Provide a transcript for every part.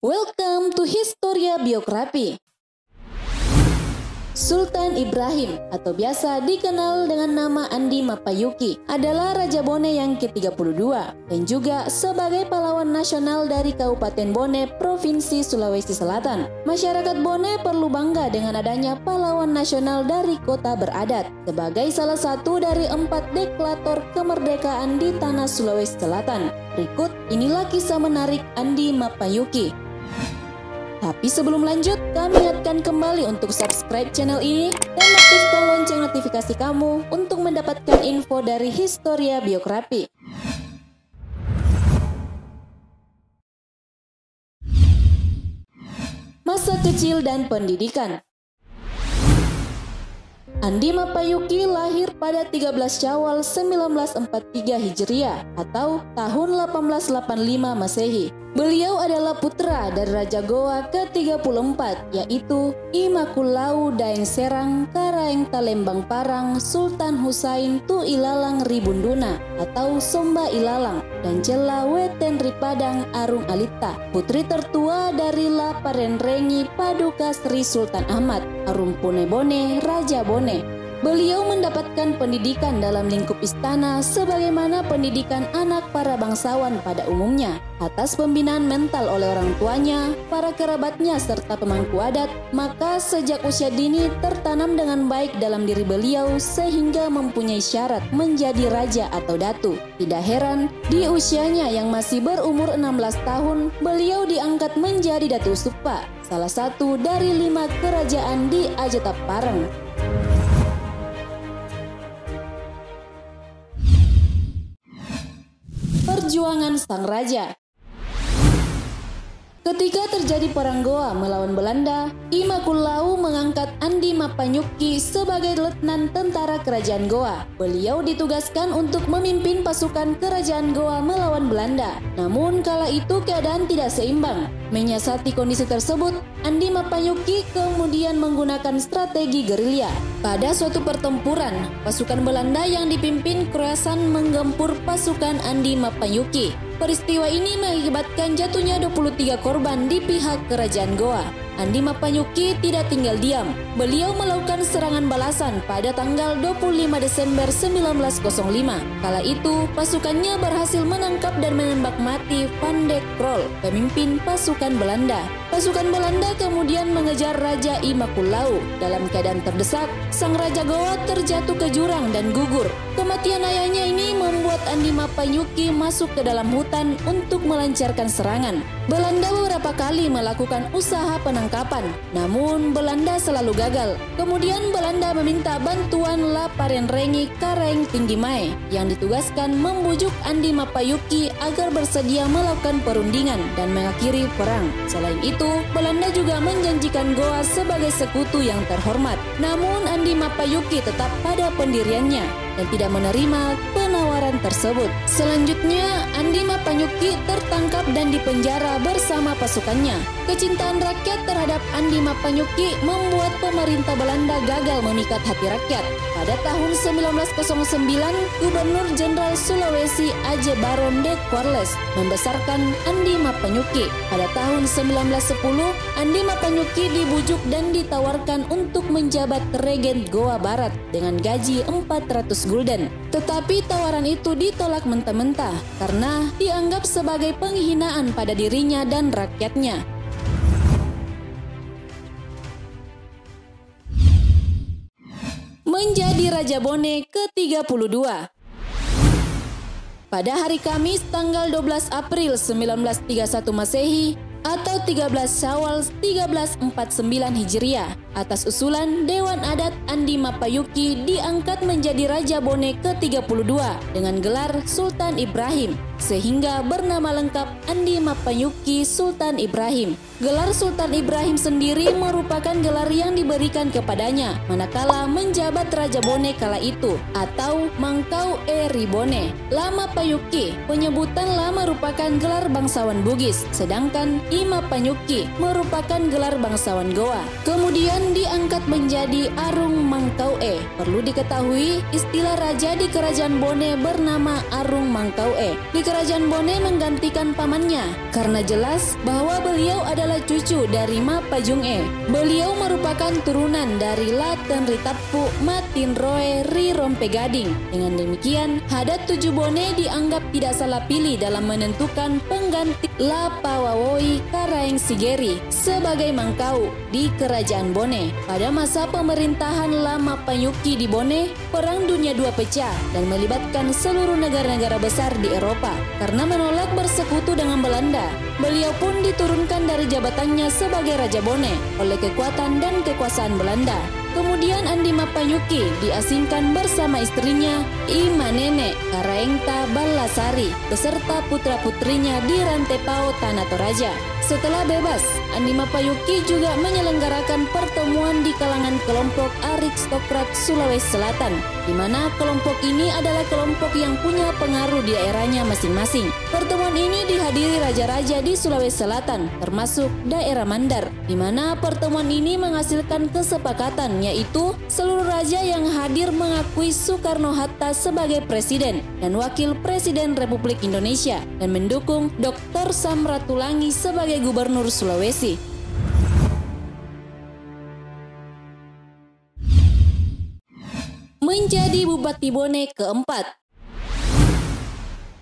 Welcome to Historia Biografi. Sultan Ibrahim atau biasa dikenal dengan nama Andi Mapayuki adalah Raja Bone yang ke-32 dan juga sebagai pahlawan nasional dari Kabupaten Bone, Provinsi Sulawesi Selatan. Masyarakat Bone perlu bangga dengan adanya pahlawan nasional dari kota beradat sebagai salah satu dari 4 deklarator kemerdekaan di tanah Sulawesi Selatan. Berikut inilah kisah menarik Andi Mapayuki. Tapi sebelum lanjut, kami ingatkan kembali untuk subscribe channel ini dan aktifkan lonceng notifikasi kamu untuk mendapatkan info dari Historia Biografi. Masa kecil dan pendidikan. Andi Mapayuki lahir pada 13 Syawal 1943 Hijriah atau tahun 1885 Masehi. Beliau adalah putra dari Raja Goa ke-34 yaitu Imakulau Daeng Serang Karaeng Talembang Parang Sultan Husain Tu Ilalang Ribunduna atau Somba Ilalang dan Cela Weten Ripadang Arung Alita, putri tertua dari La Parenrengi Paduka Sri Sultan Ahmad Arumpune Bone Raja Bone. Beliau mendapatkan pendidikan dalam lingkup istana sebagaimana pendidikan anak para bangsawan pada umumnya. Atas pembinaan mental oleh orang tuanya, para kerabatnya serta pemangku adat, maka sejak usia dini tertanam dengan baik dalam diri beliau sehingga mempunyai syarat menjadi raja atau datu. Tidak heran, di usianya yang masih berumur 16 tahun, beliau diangkat menjadi Datu Supa, salah satu dari 5 kerajaan di Ajatap Pareng. Perjuangan sang raja. Ketika terjadi perang Goa melawan Belanda, Imakulau mengangkat Andi Mapayuki sebagai letnan tentara kerajaan Goa. Beliau ditugaskan untuk memimpin pasukan kerajaan Goa melawan Belanda. Namun kala itu keadaan tidak seimbang. Menyiasati kondisi tersebut, Andi Mapayuki kemudian menggunakan strategi gerilya. Pada suatu pertempuran, pasukan Belanda yang dipimpin Kroasan menggempur pasukan Andi Mapayuki. Peristiwa ini mengakibatkan jatuhnya 23 korban di pihak kerajaan Goa. Andi Mapayuki tidak tinggal diam. Beliau melakukan serangan balasan pada tanggal 25 Desember 1905. Kala itu, pasukannya berhasil menangkap dan menembak mati Van de Krol, pemimpin pasukan Belanda. Pasukan Belanda kemudian mengejar Raja Imakulau. Dalam keadaan terdesak, sang Raja Goa terjatuh ke jurang dan gugur. Kematian ayahnya ini membuat Andi Mapayuki masuk ke dalam hutan untuk melancarkan serangan. Belanda beberapa kali melakukan usaha penangkapan, namun Belanda selalu gagal. Kemudian Belanda meminta bantuan La Parenrengi Karaeng Tinggimae yang ditugaskan membujuk Andi Mapayuki agar bersedia melakukan perundingan dan mengakhiri perang. Selain itu, Belanda juga menjanjikan Goa sebagai sekutu yang terhormat. Namun Andi Mapayuki tetap pada pendiriannya dan tidak menerima penawaran tersebut. Selanjutnya, Andi Mapayuki tertangkap dan dipenjara bersama pasukannya. Kecintaan rakyat terhadap Andi Mapayuki membuat pemerintah Belanda gagal memikat hati rakyat. Pada tahun 1909, Gubernur Jenderal Sulawesi Aceh Baron de Corles membesarkan Andi Mapayuki. Pada tahun 1910, Andi Mapayuki dibujuk dan ditawarkan untuk menjabat Regen Goa Barat dengan gaji 400 gulden. Tetapi tawaran itu ditolak mentah-mentah karena dianggap sebagai penghinaan pada dirinya dan rakyatnya. Menjadi Raja Bone ke-32. Pada hari Kamis tanggal 12 April 1931 Masehi atau 13 Syawal 1349 Hijriah, atas usulan Dewan Adat, Andi Mapayuki diangkat menjadi Raja Bone ke-32 dengan gelar Sultan Ibrahim, sehingga bernama lengkap Andi Mapayuki Sultan Ibrahim. Gelar Sultan Ibrahim sendiri merupakan gelar yang diberikan kepadanya manakala menjabat Raja Bone kala itu atau Mangkau Ribone. Lama Payuki, penyebutan La merupakan gelar bangsawan Bugis, sedangkan Imapayuki merupakan gelar bangsawan Goa. Kemudian diangkat menjadi Arung Mangkau. Perlu diketahui, istilah raja di kerajaan Bone bernama Arung Mangkau. Di Kerajaan Bone menggantikan pamannya karena jelas bahwa beliau adalah cucu dari Ma Pajung-e. Beliau merupakan turunan dari La Tenritapu Matin Roe Ri Rompegading. Dengan demikian, Hadat 7 Bone dianggap tidak salah pilih dalam menentukan pengganti La Pawawoi Karaeng Sigeri sebagai mangkau di Kerajaan Bone. Pada masa pemerintahan Lama Panyuki di Bone, Perang Dunia II pecah dan melibatkan seluruh negara-negara besar di Eropa. Karena menolak bersekutu dengan Belanda, beliau pun diturunkan dari jabatannya sebagai Raja Bone oleh kekuatan dan kekuasaan Belanda. Kemudian Andi Mapanyuki diasingkan bersama istrinya Imanene Karaengta Ballasari beserta putra-putrinya di Rantepao Tanah Toraja. Setelah bebas, Andi Mapanyuki juga menyelenggarakan pertemuan di kalangan kelompok aristokrat Sulawesi Selatan, di mana kelompok ini adalah kelompok yang punya pengaruh di daerahnya masing-masing. Pertemuan ini dihadiri raja-raja di Sulawesi Selatan, termasuk daerah Mandar, di mana pertemuan ini menghasilkan kesepakatan yaitu seluruh raja yang hadir mengakui Soekarno-Hatta sebagai presiden dan wakil presiden Republik Indonesia dan mendukung Dr. Samratulangi sebagai gubernur Sulawesi. Menjadi Bupati Bone keempat.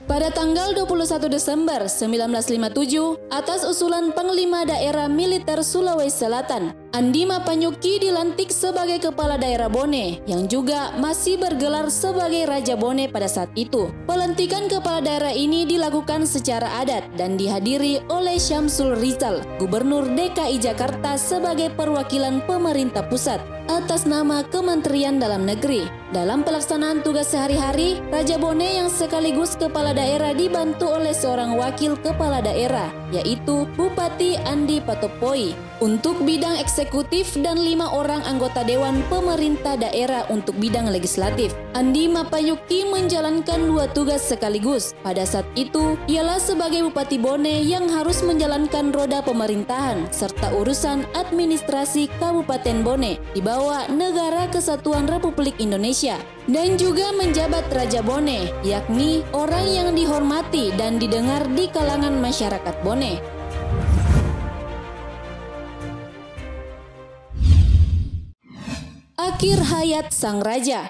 Pada tanggal 21 Desember 1957, atas usulan Panglima Daerah Militer Sulawesi Selatan, Andi Mapanyuki dilantik sebagai Kepala Daerah Bone yang juga masih bergelar sebagai Raja Bone pada saat itu. Pelantikan Kepala Daerah ini dilakukan secara adat dan dihadiri oleh Syamsul Rizal, Gubernur DKI Jakarta sebagai perwakilan pemerintah pusat atas nama Kementerian Dalam Negeri. Dalam pelaksanaan tugas sehari-hari, Raja Bone yang sekaligus Kepala Daerah dibantu oleh seorang wakil Kepala Daerah, yaitu Bupati Andi Patopoi untuk bidang eksekutif dan 5 orang anggota Dewan Pemerintah Daerah untuk bidang legislatif. Andi Mapanyuki menjalankan 2 tugas sekaligus. Pada saat itu, ialah sebagai Bupati Bone yang harus menjalankan roda pemerintahan serta urusan administrasi Kabupaten Bone di bawah Negara Kesatuan Republik Indonesia, dan juga menjabat Raja Bone, yakni orang yang dihormati dan didengar di kalangan masyarakat Bone. Akhir hayat sang raja.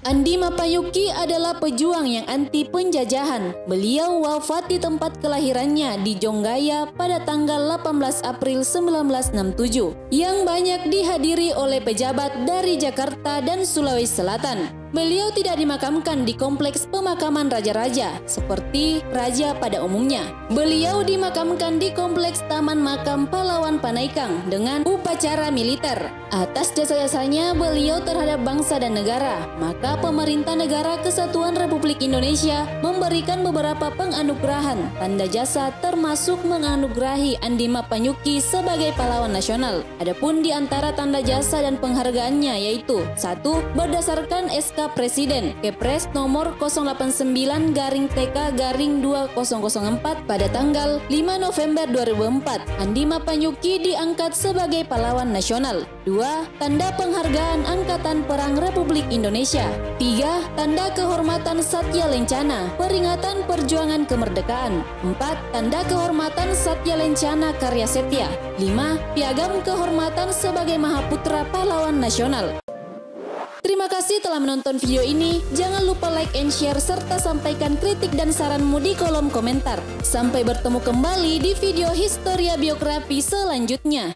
Andi Mapanyuki adalah pejuang yang anti penjajahan. Beliau wafat di tempat kelahirannya di Jonggaya pada tanggal 18 April 1967 yang banyak dihadiri oleh pejabat dari Jakarta dan Sulawesi Selatan. Beliau tidak dimakamkan di kompleks pemakaman raja-raja seperti raja pada umumnya. Beliau dimakamkan di kompleks Taman Makam Pahlawan Panaikang dengan upacara militer. Atas jasa-jasanya beliau terhadap bangsa dan negara, maka pemerintah Negara Kesatuan Republik Indonesia memberikan beberapa penganugerahan tanda jasa, termasuk menganugerahi Andi Mapanyuki sebagai pahlawan nasional. Adapun di antara tanda jasa dan penghargaannya yaitu: 1. Berdasarkan SK Presiden Kepres nomor 089-TK-2004 pada tanggal 5 November 2004, Andi Mapanyuki diangkat sebagai pahlawan nasional. 2. Tanda penghargaan Angkatan Perang Republik Indonesia. 3. Tanda kehormatan Satya Lencana, peringatan perjuangan kemerdekaan. 4. Tanda kehormatan Satya Lencana Karya Setya. 5. Piagam kehormatan sebagai Mahaputra Pahlawan Nasional. Terima kasih telah menonton video ini. Jangan lupa like and share serta sampaikan kritik dan saranmu di kolom komentar. Sampai bertemu kembali di video Historia Biografi selanjutnya.